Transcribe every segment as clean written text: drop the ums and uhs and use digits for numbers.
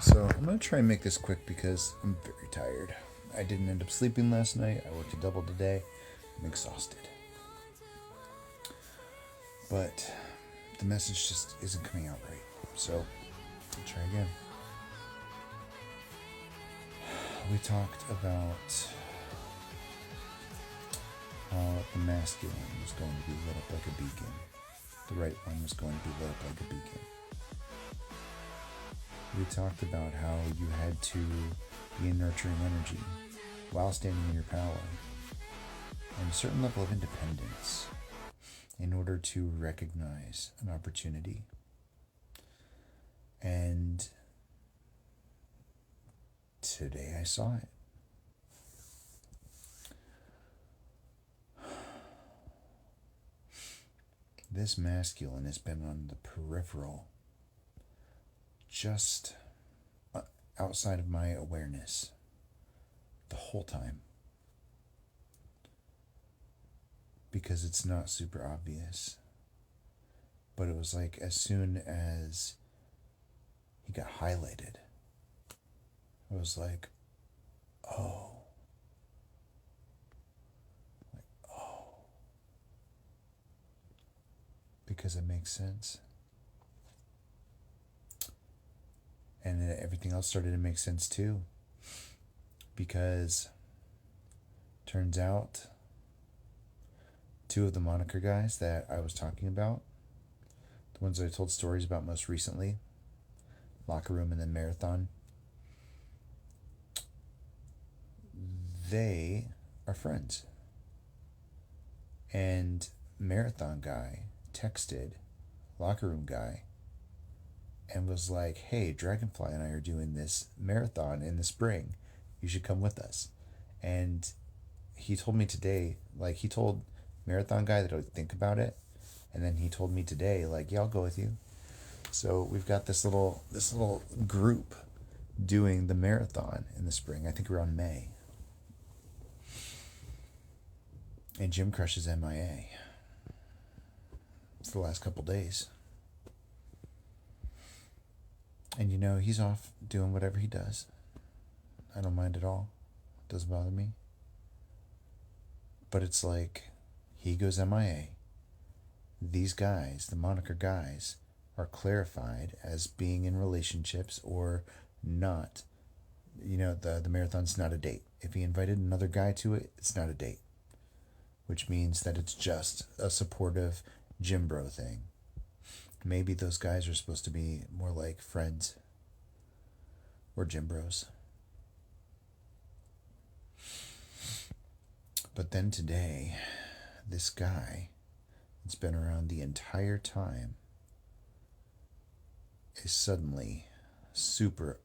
So I'm going to try and make this quick because I'm very tired. I didn't end up sleeping last night. I worked a double today. I'm exhausted. But the message just isn't coming out right. So I'll try again. We talked about how the masculine was going to be lit up like a beacon. The right one was going to be lit up like a beacon. We talked about how you had to be a nurturing energy while standing in your power and a certain level of independence in order to recognize an opportunity. And today I saw it. This masculine has been on the peripheral, just outside of my awareness the whole time. Because it's not super obvious. But it was like as soon as he got highlighted, I was like, oh. Because it makes sense. And everything else started to make sense too. Because turns out two of the moniker guys that I was talking about, the ones that I told stories about most recently, Locker Room and then Marathon, they are friends. And Marathon guy texted Locker Room guy and was like, hey, Dragonfly and I are doing this marathon in the spring. You should come with us. And he told me today, like he told Marathon guy that I would think about it. And then he told me today, like, yeah, I'll go with you. So we've got this little group doing the marathon in the spring. I think around May. And Jim Crush is MIA for the last couple days. And you know, he's off doing whatever he does. I don't mind at all. It doesn't bother me. But it's like, he goes MIA. These guys, the moniker guys, are clarified as being in relationships or not. You know, the marathon's not a date. If he invited another guy to it, it's not a date. Which means that it's just a supportive gym bro thing. Maybe those guys are supposed to be more like friends or gym bros. But then today, this guy that's been around the entire time is suddenly super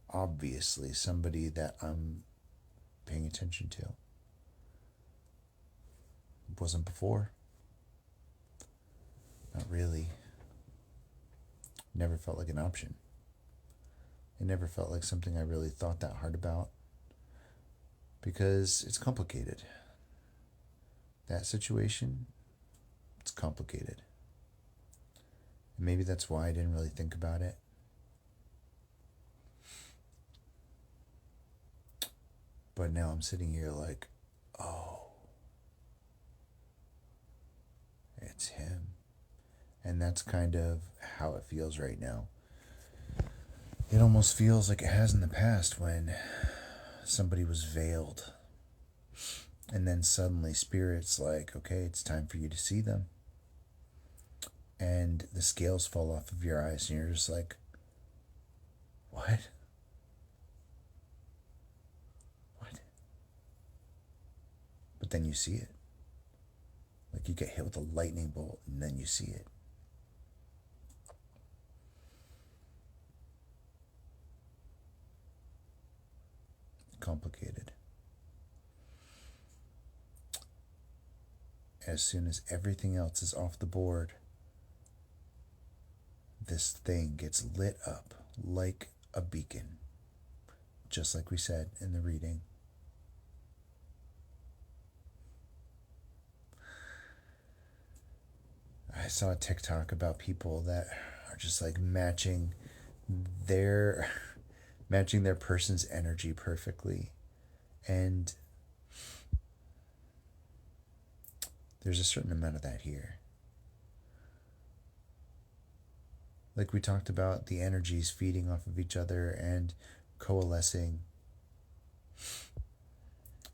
obviously somebody that I'm paying attention to. It wasn't before. Not really. Never felt like an option. It never felt like something I really thought that hard about. Because it's complicated. That situation, it's complicated. And maybe that's why I didn't really think about it. But now I'm sitting here like, oh, it's him. And that's kind of how it feels right now. It almost feels like it has in the past when somebody was veiled. And then suddenly Spirit's like, okay, it's time for you to see them. And the scales fall off of your eyes and you're just like, what? What? But then you see it. Like you get hit with a lightning bolt and then you see it. Complicated. As soon as everything else is off the board, this thing gets lit up like a beacon, just like we said in the reading. I saw a TikTok about people that are just like matching their matching their person's energy perfectly. And there's a certain amount of that here. Like we talked about, the energies feeding off of each other and coalescing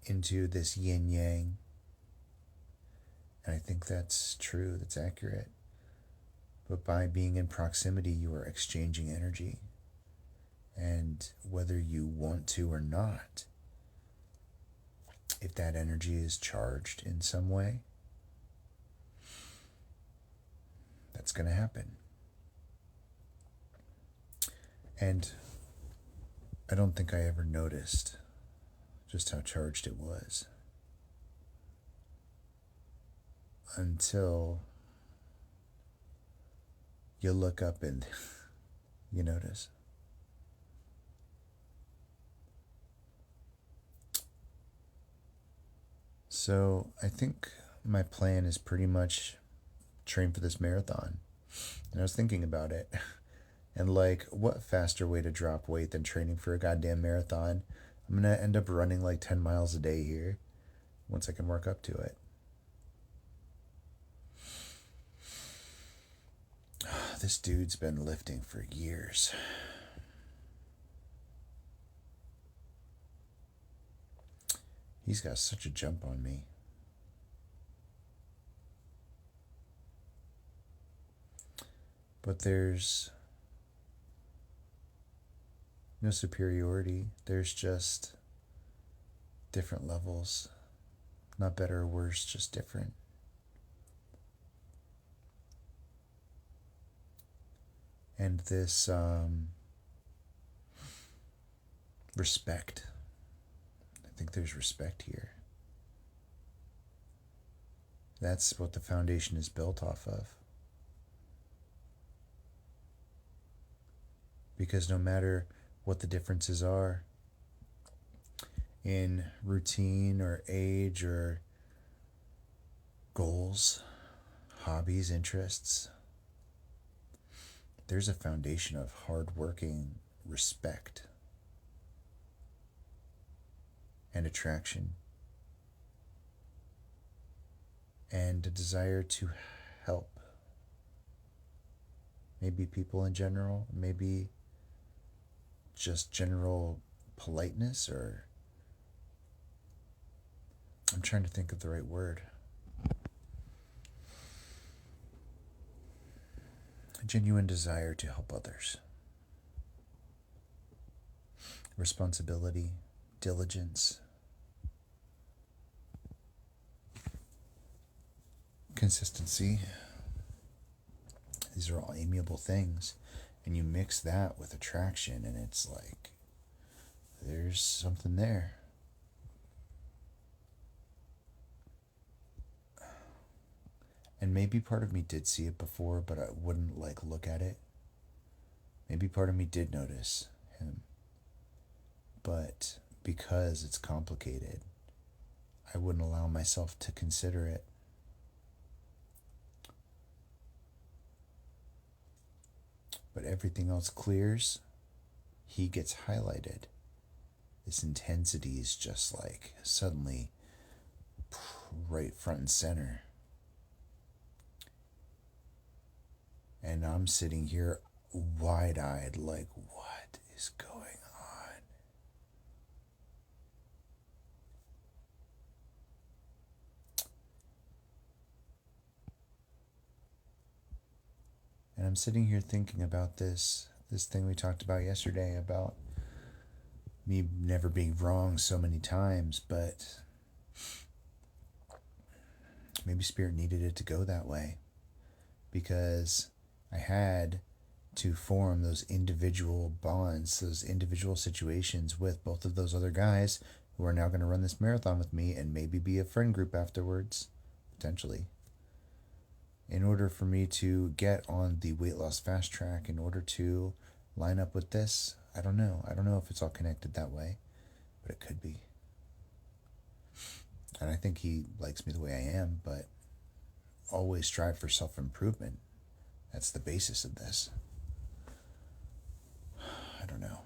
into this yin yang. And I think that's true, that's accurate. But by being in proximity, you are exchanging energy. And whether you want to or not, if that energy is charged in some way, that's going to happen. And I don't think I ever noticed just how charged it was until you look up and you notice. So I think my plan is pretty much train for this marathon. And I was thinking about it. And like, what faster way to drop weight than training for a goddamn marathon? I'm going to end up running like 10 miles a day here once I can work up to it. This dude's been lifting for years. He's got such a jump on me. But there's no superiority. There's just different levels. Not better or worse, just different. And this respect. I think there's respect here. That's what the foundation is built off of. Because no matter what the differences are in routine or age or goals, hobbies, interests, there's a foundation of hard-working respect and attraction and a desire to help. Maybe people in general, maybe just general politeness, or I'm trying to think of the right word. A genuine desire to help others. Responsibility, diligence, consistency. These are all amiable things. And you mix that with attraction, and it's like, there's something there. And maybe part of me did see it before, but I wouldn't like look at it. Maybe part of me did notice him. But because it's complicated, I wouldn't allow myself to consider it. But everything else clears, he gets highlighted. This intensity is just like suddenly right front and center. And I'm sitting here wide-eyed like, what is going on? And I'm sitting here thinking about this thing we talked about yesterday about me never being wrong so many times, but maybe Spirit needed it to go that way because I had to form those individual bonds, those individual situations with both of those other guys who are now going to run this marathon with me and maybe be a friend group afterwards, potentially. In order for me to get on the weight loss fast track, in order to line up with this, I don't know. I don't know if it's all connected that way, but it could be. And I think he likes me the way I am, but always strive for self-improvement. That's the basis of this. I don't know.